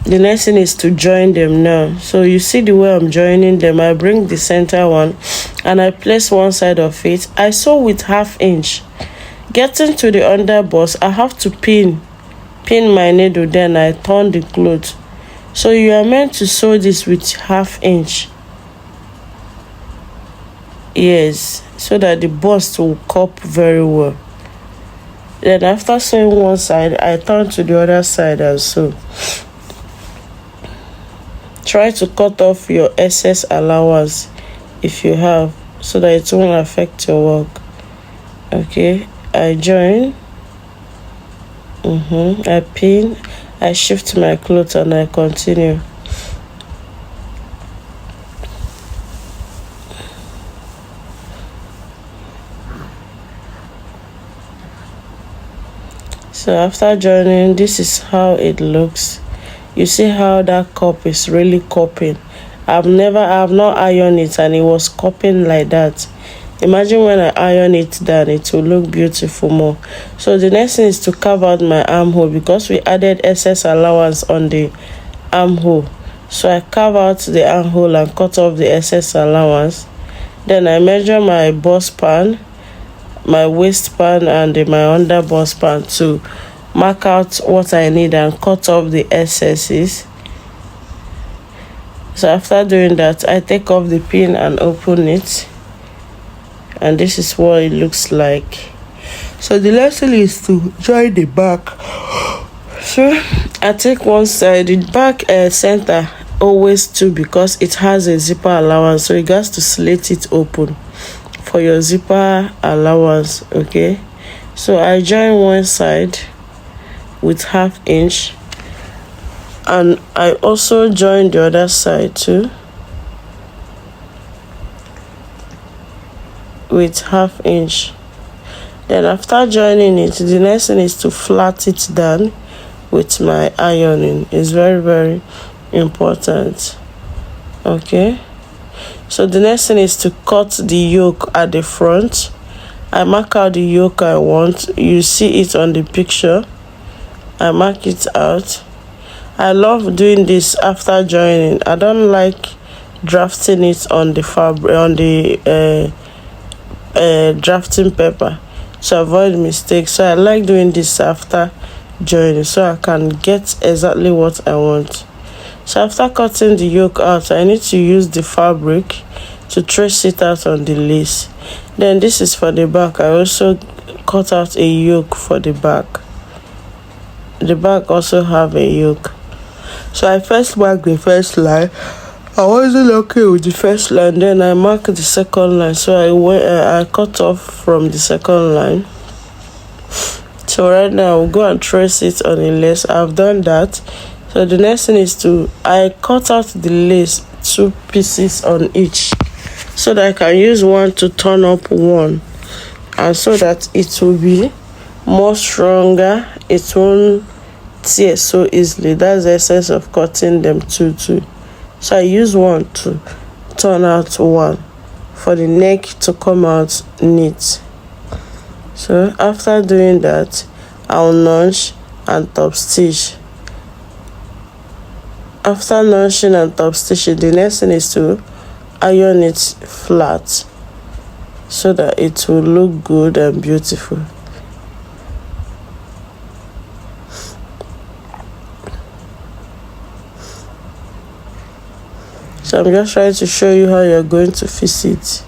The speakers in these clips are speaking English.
The next thing is to join them now. So you see the way I'm joining them. I bring the center one and I place one side of it. I sew with 1/2 inch. Getting to the underbust, I have to pin my needle, then I turn the cloth. So you are meant to sew this with 1/2 inch. Yes, so that the bust will cup very well. Then after sewing one side, I turn to the other side and sew. Try to cut off your excess allowance if you have, so that it won't affect your work. Okay, I join. I pin, I shift my cloth and I continue. So after joining, this is how it looks. You see how that cup is really cupping. I've not ironed it and it was cupping like that. Imagine when I iron it down, it will look beautiful more. So the next thing is to carve out my armhole, because we added excess allowance on the armhole. So I carve out the armhole and cut off the excess allowance. Then I measure my bust span, my waist span and my under bust span to mark out what I need and cut off the excesses. So after doing that, I take off the pin and open it, and this is what it looks like. So the lesson is to join the back. So I take one side, the back center always too, because it has a zipper allowance, so you got to slit it open for your zipper allowance. Okay, so I join one side with 1/2 inch, and I also join the other side too with 1/2 inch. Then after joining it, the next thing is to flat it down with my ironing. It's very, very important. Okay, so the next thing is to cut the yoke at the front. I mark out the yoke I want. You see it on the picture. I mark it out. I love doing this after joining. I don't like drafting it on the fabric, on the drafting paper, to avoid mistakes. So I like doing this after joining, so I can get exactly what I want. So after cutting the yoke out, I need to use the fabric to trace it out on the lace. Then this is for the back. I also cut out a yoke for the back. The back also have a yoke. So I first mark the first line. I wasn't okay with the first line, then I mark the second line. So I cut off from the second line. So right now I'll go and trace it on the lace. I've done that. So the next thing is I cut out the lace 2 pieces on each, so that I can use one to turn up one, and so that it will be more stronger. It won't tear so easily. That's the essence of cutting them two. So I use one to turn out one for the neck to come out neat. So after doing that, I'll notch and top stitch. After notching and top stitching, the next thing is to iron it flat, so that it will look good and beautiful. So I'm just trying to show you how you're going to fix it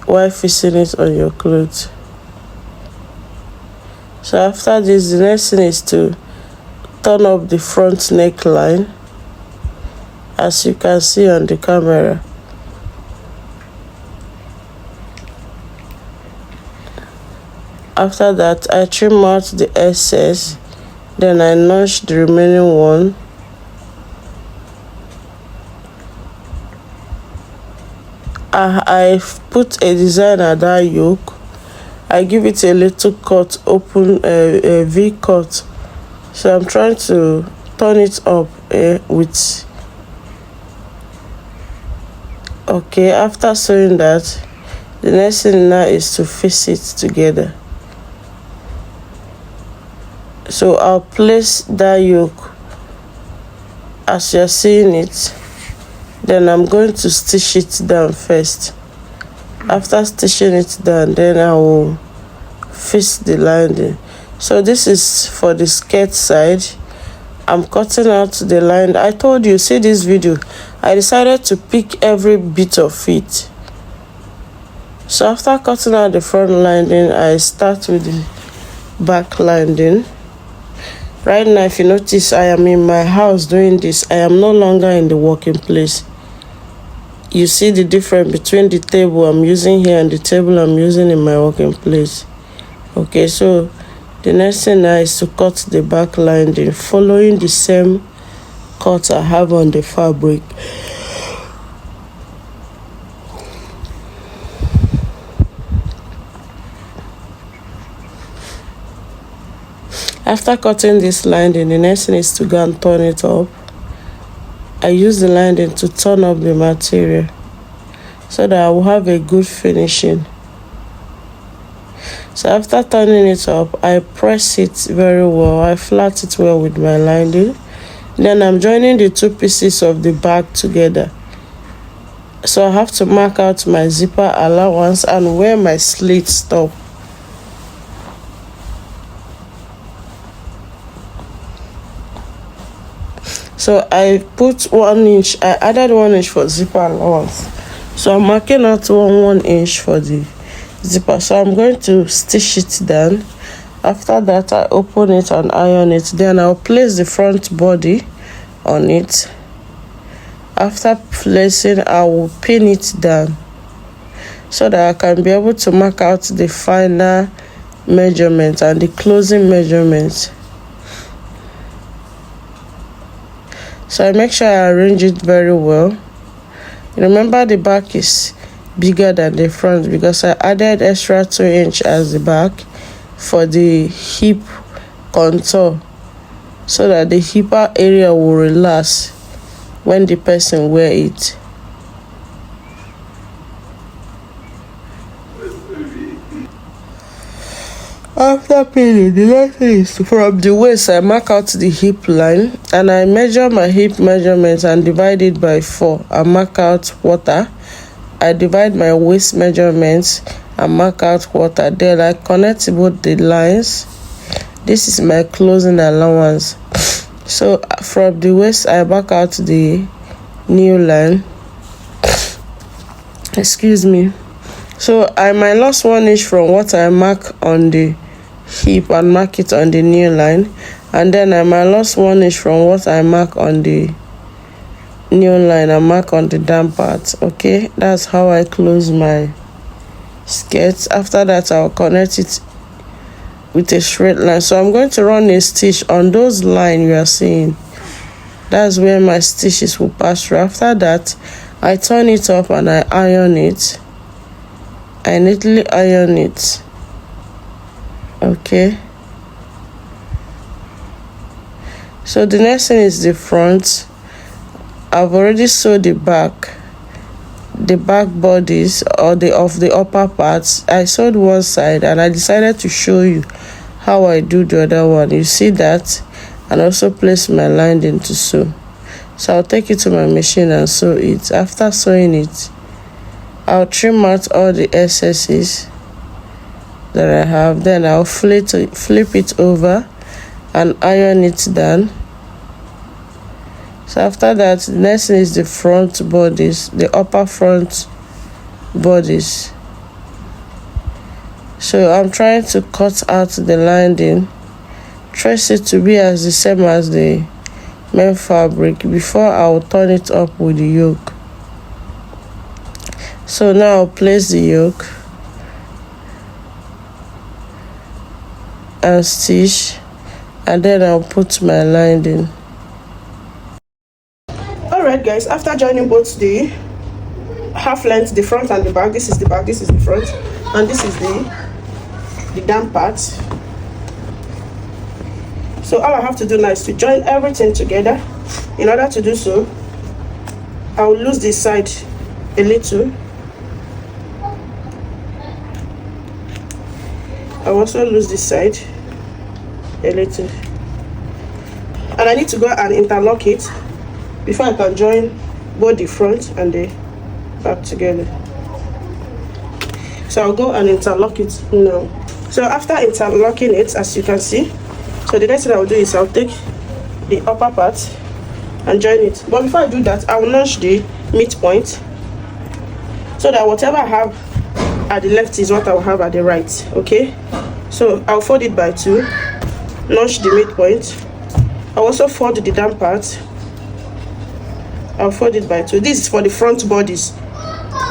while fixing it on your clothes. So after this, the next thing is to turn up the front neckline, as you can see on the camera. After that, I trim out the excess, then I notch the remaining one. I put a design at that yoke. I give it a little cut, open a V cut. So I'm trying to turn it up with. Okay, after sewing that, the next thing now is to fix it together. So I'll place that yoke as you're seeing it. Then I'm going to stitch it down first. After stitching it down, then I will fix the lining. So this is for the skirt side. I'm cutting out the line. I told you, see this video, I decided to pick every bit of it. So after cutting out the front lining, I start with the back lining. Right now, if you notice, I am in my house doing this. I am no longer in the working place. You see the difference between the table I'm using here and the table I'm using in my working place. Okay, so the next thing now is to cut the back lining, following the same cut I have on the fabric. After cutting this lining, the next thing is to go and turn it up. I use the lining to turn up the material so that I will have a good finishing. So after turning it up, I press it very well. I flat it well with my lining. Then I'm joining the two pieces of the bag together. So I have to mark out my zipper allowance and where my slit stop. So I put 1 inch, I added 1 inch for zipper allowance. So I'm marking out 1 inch for the zipper. So I'm going to stitch it down. After that, I open it and iron it. Then I'll place the front body on it. After placing, I will pin it down so that I can be able to mark out the final measurement and the closing measurements. So I make sure I arrange it very well. Remember, the back is bigger than the front because I added extra 2 inch as the back for the hip contour so that the hip area will relax when the person wear it. After pinning, the next thing is from the waist, I mark out the hip line and I measure my hip measurements and divide it by 4. I mark out quarter. I divide my waist measurements and mark out quarter. Then I connect both the lines. This is my closing allowance. So from the waist, I mark out the new line. Excuse me. So I might lost 1 inch from what I mark on the hip and mark it on the new line, and then I might lost 1 inch from what I mark on the new line and mark on the down part. Okay, that's how I close my skirt. After that, I'll connect it with a straight line. So I'm going to run a stitch on those lines you are seeing. That's where my stitches will pass through. After that, I turn it up and I iron it. I neatly iron it. Okay, so the next thing is the front. I've already sewed the back bodies or the upper parts. I sewed one side and I decided to show you how I do the other one. You see that, and also place my lining to sew. So I'll take it to my machine and sew it. After sewing it, I'll trim out all the excesses that I have. Then I'll flip it over and iron it down. So after that, the next thing is the front bodies, the upper front bodies. So I'm trying to cut out the lining, trace it to be as the same as the main fabric before I'll turn it up with the yoke. So now I'll place the yoke and stitch, and then I'll put my lining. Alright guys, after joining both the half length, the front and the back, this is the back, this is the front, and this is the down part. So all I have to do now is to join everything together. In order to do so, I'll lose this side a little. I'll also lose this side a little, and I need to go and interlock it before I can join both the front and the back together. So I'll go and interlock it now. So after interlocking it, as you can see, so the next thing I'll do is I'll take the upper part and join it. But before I do that, I'll notch the midpoint so that whatever I have at the left is what I'll have at the right. Okay, so I'll fold it by 2, notch the midpoint. I'll also fold the down part. I'll fold it by 2. This is for the front bodies.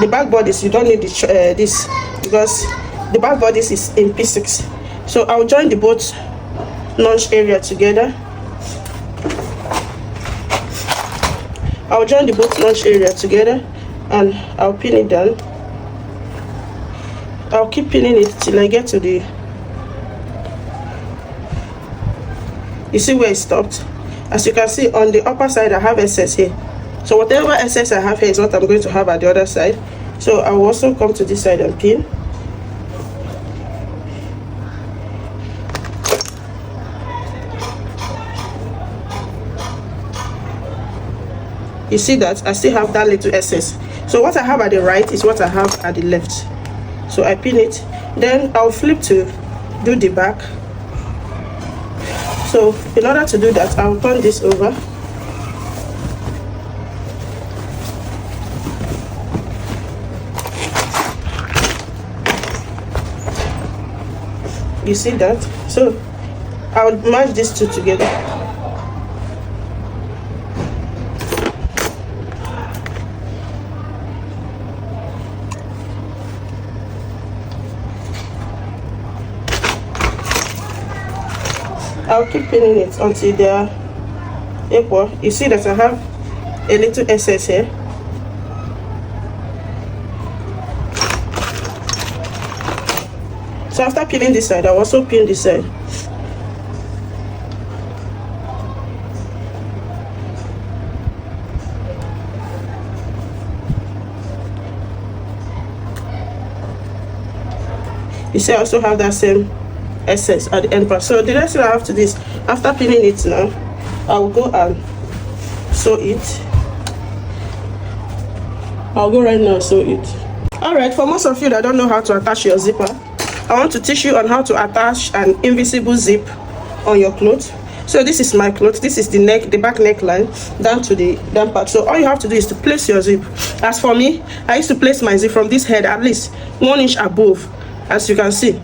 The back bodies, you don't need this because the back bodies is in P6. So I'll join the both notch area together. I'll join the both notch area together and I'll pin it down. I'll keep pinning it till I get to the, you see where it stopped. As you can see on the upper side I have excess here, so whatever excess I have here is what I'm going to have at the other side. So I will also come to this side and pin. You see that I still have that little excess, so what I have at the right is what I have at the left. So I pin it, then I'll flip to do the back. So in order to do that, I'll turn this over. You see that? So I'll merge these two together. I'll keep pinning it until they are equal. You see that I have a little excess here. So after pinning this side, I'll also pin this side. You see I also have that same excess at the end part. So the next thing I have to do is, after pinning it now, I will go and sew it. I'll go right now and sew it. Alright, for most of you that don't know how to attach your zipper, I want to teach you on how to attach an invisible zip on your clothes. So this is my clothes. This is the neck, the back neckline down to the down part. So all you have to do is to place your zip. As for me, I used to place my zip from this head at least 1 inch above. As you can see,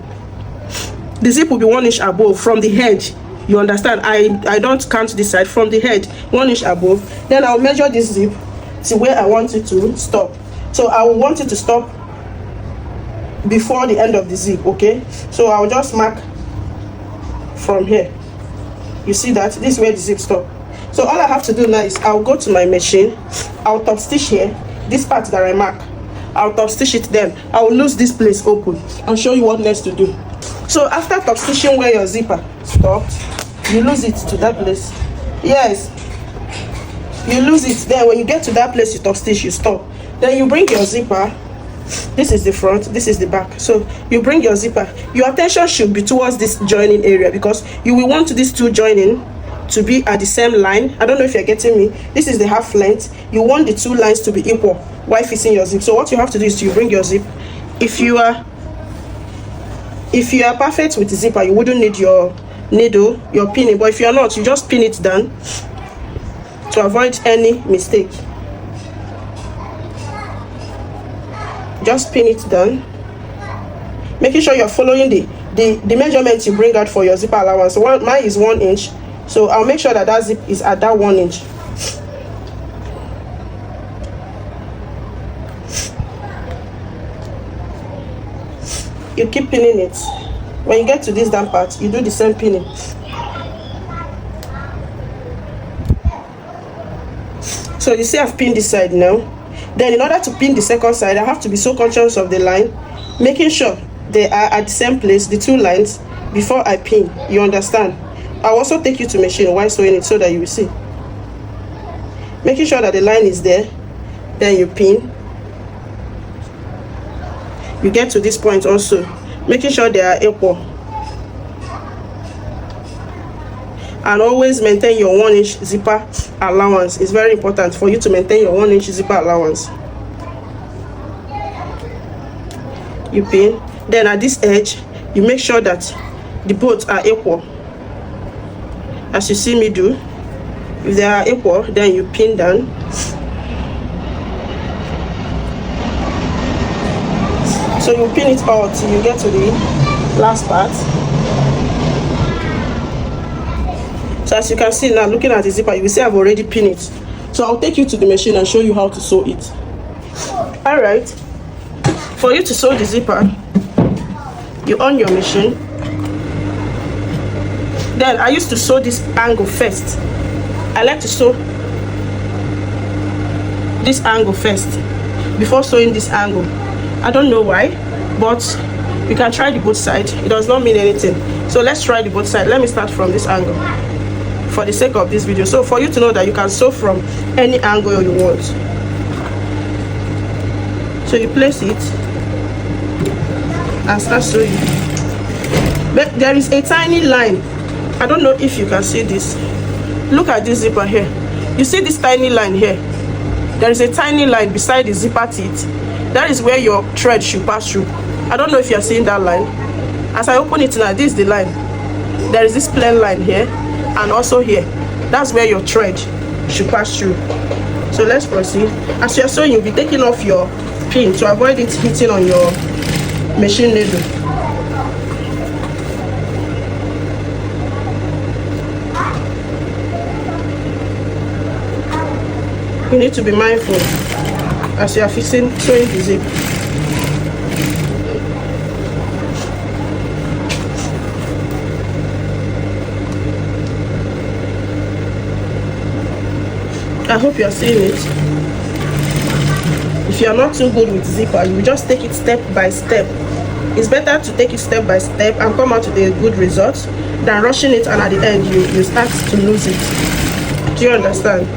the zip will be 1 inch above from the head. You understand? I don't count this side, from the head 1 inch above. Then I'll measure this zip to where I want it to stop. So I will want it to stop before the end of the zip. Okay, so I'll just mark from here. You see that this is where the zip stop. So all I have to do now is I'll go to my machine, I'll top stitch here this part that I mark. I'll top stitch it, then I'll lose this place open and show you what next to do. So after top stitching where your zipper stopped, you lose it to that place. Yes, you lose it. Then when you get to that place, you top stitch, you stop. Then you bring your zipper. This is the front, this is the back. So you bring your zipper. Your attention should be towards this joining area because you will want these two joining to be at the same line. I don't know if you're getting me. This is the half length. You want the two lines to be equal while fixing your zip. So what you have to do is you bring your zip. If you are perfect with the zipper, you wouldn't need your needle, your pinning. But if you are not, you just pin it down to avoid any mistake. Just pin it down, making sure you're following the measurements you bring out for your zipper allowance. So mine is 1 inch, so I'll make sure that that zip is at that 1 inch. You keep pinning it. When you get to this down part, you do the same pinning. So you see I've pinned this side now. Then in order to pin the second side, I have to be so conscious of the line, making sure they are at the same place, the two lines, before I pin. You understand? I'll also take you to machine while sewing it so that you will see. Making sure that the line is there, then you pin. You get to this point also, making sure they are equal. And always maintain your 1-inch zipper allowance. It's very important for you to maintain your 1-inch zipper allowance. You pin. Then at this edge, you make sure that the both are equal, as you see me do. If they are equal, then you pin down. So you pin it all till you get to the last part. So as you can see now, looking at the zipper, you will see I've already pinned it. So I'll take you to the machine and show you how to sew it. All right. For you to sew the zipper, you on your machine. Then I used to sew this angle first. I like to sew this angle first before sewing this angle. I don't know why, but you can try the both side. It does not mean anything. So let's try the both side. Let me start from this angle for the sake of this video. So for you to know that you can sew from any angle you want. So you place it and start sewing. But there is a tiny line. I don't know if you can see this. Look at this zipper here. You see this tiny line here? There is a tiny line beside the zipper teeth. That is where your thread should pass through. I don't know if you are seeing that line. As I open it now, this is the line. There is this plain line here and also here. That's where your thread should pass through. So let's proceed. As you are sewing, you'll be taking off your pin to avoid it hitting on your machine needle. You need to be mindful as you are sewing the zip. I hope you are seeing it. If you are not too good with zipper, you will just take it step by step. It's better to take it step by step and come out with a good result than rushing it and at the end you start to lose it. Do you understand?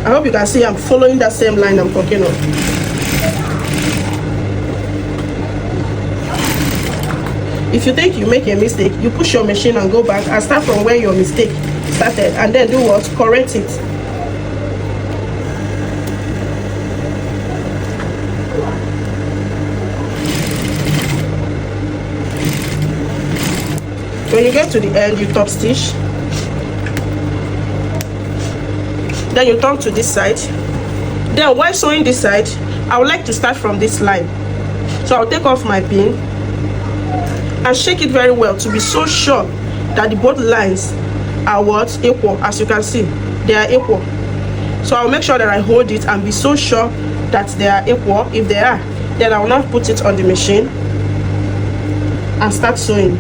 I hope you can see I'm following that same line I'm talking of. If you think you make a mistake, you push your machine and go back and start from where your mistake started, and then do what? Correct it. When you get to the end, you top stitch. Then you turn to this side. Then while sewing this side, I would like to start from this line. So I'll take off my pin and shake it very well to be so sure that the both lines are what? Equal. As you can see, they are equal. So I'll make sure that I hold it and be so sure that they are equal. If they are, then I will now put it on the machine and start sewing.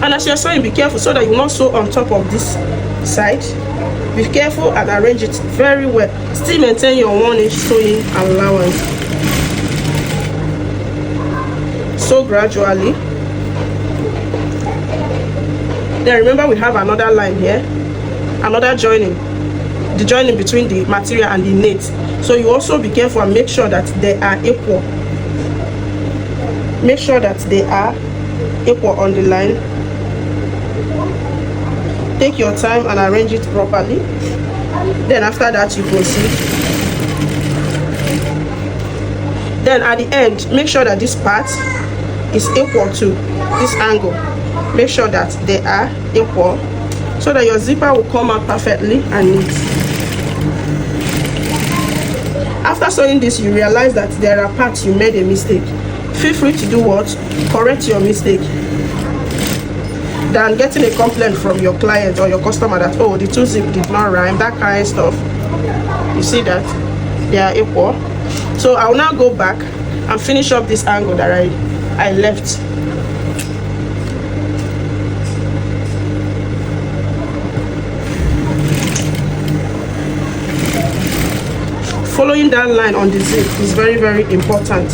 And as you're sewing, be careful so that you will not sew on top of this side. Be careful and arrange it very well. Still maintain your 1-inch sewing allowance. Sew gradually. Then remember we have another line here, another joining, the joining between the material and the knit. So you also be careful and make sure that they are equal. Make sure that they are equal on the line. Take your time and arrange it properly. Then after that you proceed. Then at the end, make sure that this part is equal to this angle. Make sure that they are equal so that your zipper will come out perfectly and neat. After sewing this, you realize that there are parts you made a mistake. Feel free to do what? Correct your mistake, than getting a complaint from your client or your customer that, oh, the two zip did not rhyme, that kind of stuff. You see that they are equal. So I'll now go back and finish up this angle that I left. Following that line on the zip is very, very important.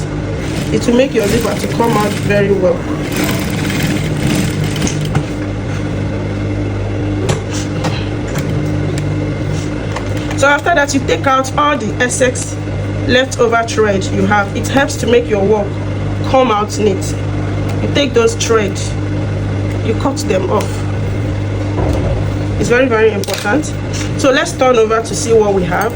It will make your zipper to come out very well. So after that, you take out all the excess leftover thread you have. It helps to make your work come out neat. You take those threads, you cut them off. It's very, very important. So let's turn over to see what we have.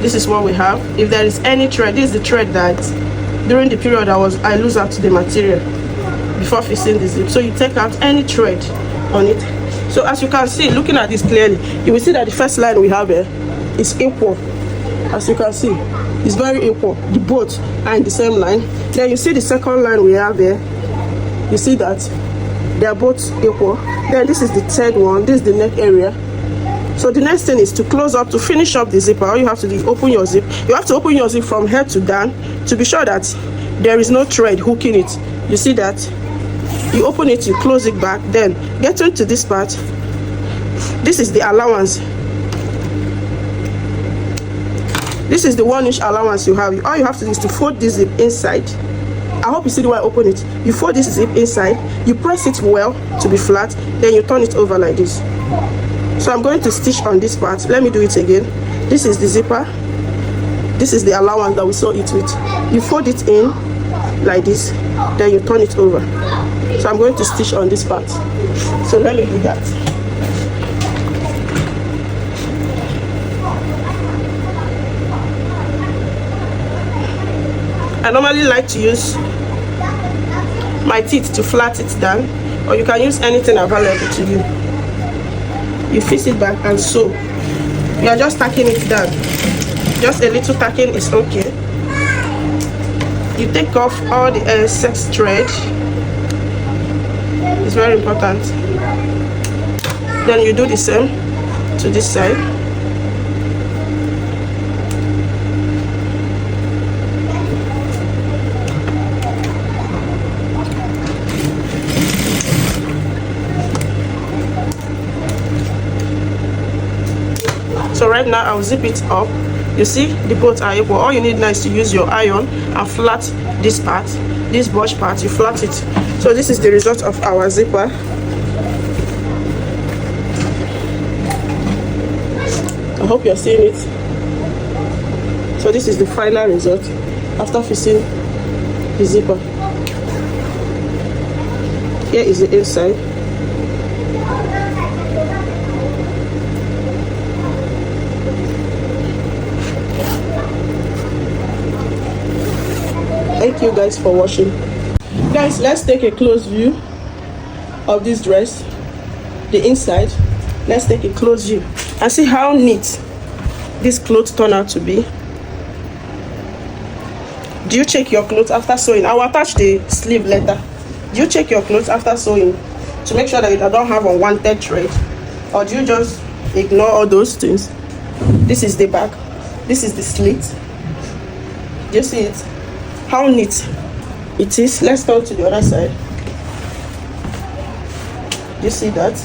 This is what we have. If there is any thread, this is the thread that during the period I lose out the material before fixing the zip. So you take out any thread on it. So as you can see, looking at this clearly, you will see that the first line we have here is equal. As you can see, it's very equal. The both are in the same line. Then you see the second line we have here. You see that they are both equal. Then this is the third one. This is the neck area. So the next thing is to close up, to finish up the zipper. All you have to do is open your zip. You have to open your zip from head to down to be sure that there is no thread hooking it. You see that? You open it, you close it back. Then get into this part. This is the allowance. This is the 1-inch allowance you have. All you have to do is to fold this zip inside. I hope you see the way I open it. You fold this zip inside. You press it well to be flat. Then you turn it over like this. So I'm going to stitch on this part. Let me do it again. This is the zipper. This is the allowance that we saw it with. You fold it in like this, then you turn it over. So I'm going to stitch on this part. So let me do that. I normally like to use my teeth to flat it down, or you can use anything available to you. You fix it back and sew. You are just tacking it down. Just a little tacking is okay. You take off all the excess thread. It's very important. Then you do the same to this side. So right now I'll zip it up. You see the both are equal. All you need now is to use your iron and flat this part, this brush part. You flat it. So this is the result of our zipper. I hope you're seeing it. So this is the final result after fixing the zipper. Here is the inside. Thank you guys for watching. Guys, let's take a close view of this dress, the inside. Let's take a close view and see how neat this clothes turn out to be. Do you check your clothes after sewing? I will attach the sleeve later. Do you check your clothes after sewing to make sure that you don't have unwanted thread, or do you just ignore all those things? This is the back. This is the slit. Do you see it? How neat it is. Let's turn to the other side. You see that?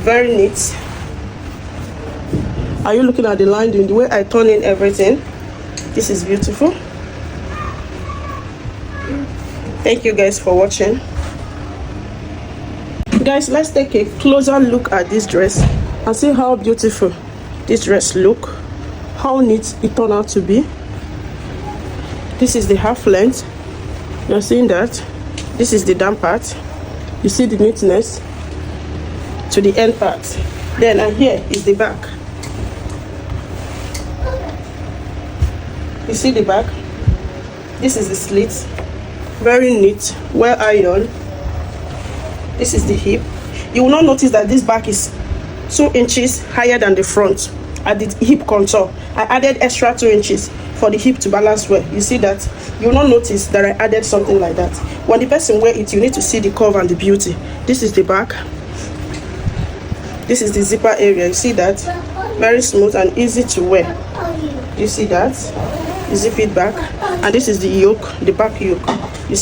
Very neat. Are you looking at the line? The way I turn in everything, this is beautiful. Thank you guys for watching. Guys, let's take a closer look at this dress and see how beautiful this dress look, how neat it turned out to be. This is the half length. You're seeing that. This is the down part. You see the neatness to the end part. Then and here is the back. You see the back. This is the slit. Very neat, well ironed. This is the hip. You will not notice that this back is 2 inches higher than the front at the hip contour. I added extra 2 inches for the hip to balance well. You see that? You will not notice that I added something like that. When the person wear it, you need to see the curve and the beauty. This is the back. This is the zipper area. You see that? Very smooth and easy to wear. You see that? You zip it back. And this is the yoke, the back yoke. You see